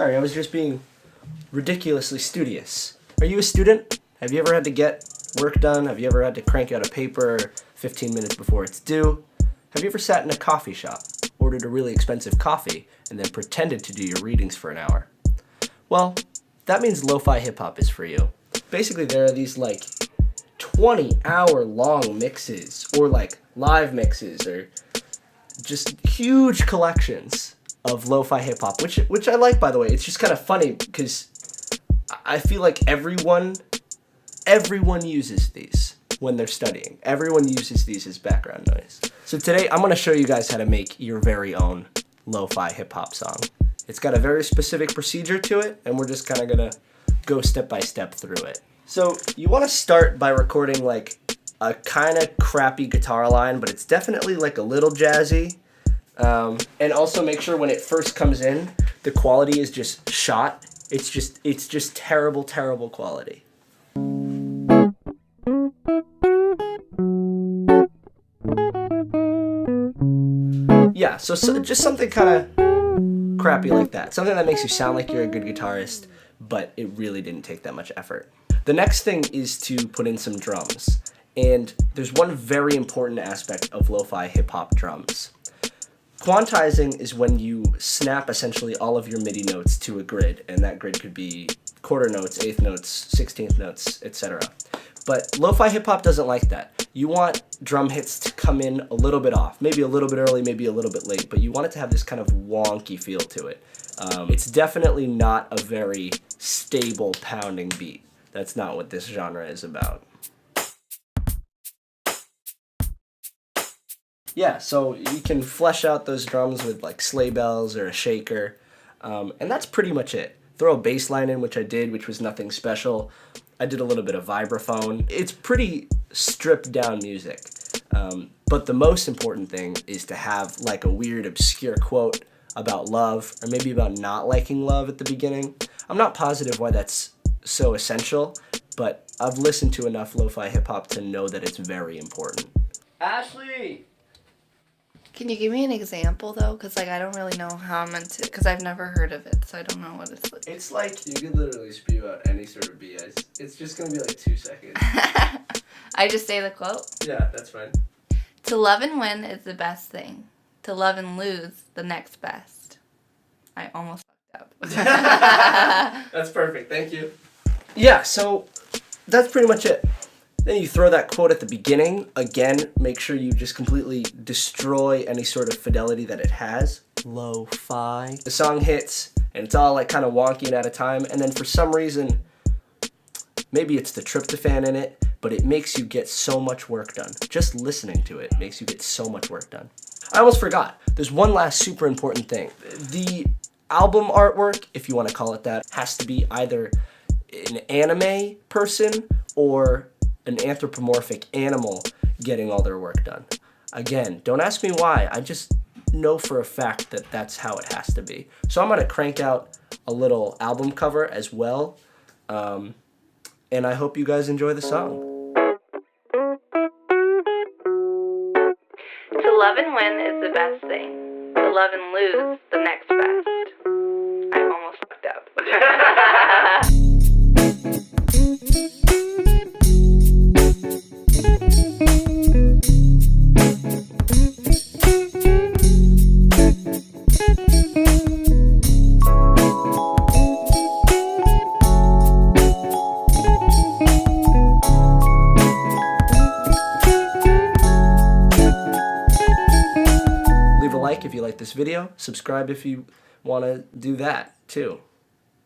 sorry, I was just being ridiculously studious. Are you a student? Have you ever had to get work done? Have you ever had to crank out a paper 15 minutes before it's due? Have you ever sat in a coffee shop, ordered a really expensive coffee, and then pretended to do your readings for an hour? Well, that means lo-fi hip-hop is for you. Basically, there are these like 20-hour-long mixes, or like live mixes, or just huge collections of lo-fi hip-hop, which I like, by the way. It's just kind of funny because I feel like everyone uses these when they're studying. Everyone uses these as background noise. So today I'm going to show you guys how to make your very own lo-fi hip-hop song. It's got a very specific procedure to it, and we're just kind of going to go step by step through it. So you want to start by recording like a kind of crappy guitar line, but it's definitely like a little jazzy. And also make sure when it first comes in, the quality is just shot. It's just terrible, terrible quality. Yeah, so just something kind of crappy like that. Something that makes you sound like you're a good guitarist, but it really didn't take that much effort. The next thing is to put in some drums. And there's one very important aspect of lo-fi hip-hop drums. Quantizing is when you snap essentially all of your MIDI notes to a grid, and that grid could be quarter notes, eighth notes, 16th notes, etc. But lo-fi hip-hop doesn't like that. You want drum hits to come in a little bit off, maybe a little bit early, maybe a little bit late, but you want it to have this kind of wonky feel to it. It's definitely not a very stable pounding beat. That's not what this genre is about. Yeah, so you can flesh out those drums with like sleigh bells or a shaker, and that's pretty much it. Throw a bass line in, which I did, which was nothing special. I did a little bit of vibraphone. It's pretty stripped down music, but the most important thing is to have like a weird obscure quote about love, or maybe about not liking love at the beginning. I'm not positive why that's so essential, but I've listened to enough lo-fi hip-hop to know that it's very important. Ashley! Can you give me an example, though? Because, like, I don't really know how I'm meant to... Because I've never heard of it, so I don't know what it's like. It's like you could literally spew out any sort of BS. It's just going to be like 2 seconds. I just say the quote? Yeah, that's fine. To love and win is the best thing. To love and lose, the next best. I almost fucked up. That's perfect. Thank you. Yeah, so that's pretty much it. Then you throw that quote at the beginning. Again, make sure you just completely destroy any sort of fidelity that it has. Lo-fi. The song hits, and it's all like kind of wonky and out of time, and then for some reason, maybe it's the tryptophan in it, but it makes you get so much work done. Just listening to it makes you get so much work done. I almost forgot. There's one last super important thing. The album artwork, if you want to call it that, has to be either an anime person or an anthropomorphic animal getting all their work done. Again, don't ask me why. I just know for a fact that that's how it has to be. So I'm going to crank out a little album cover as well. And I hope you guys enjoy the song. To love and win is the best thing. To love and lose, the next best. I almost fucked up. If you like this video, subscribe if you want to do that too.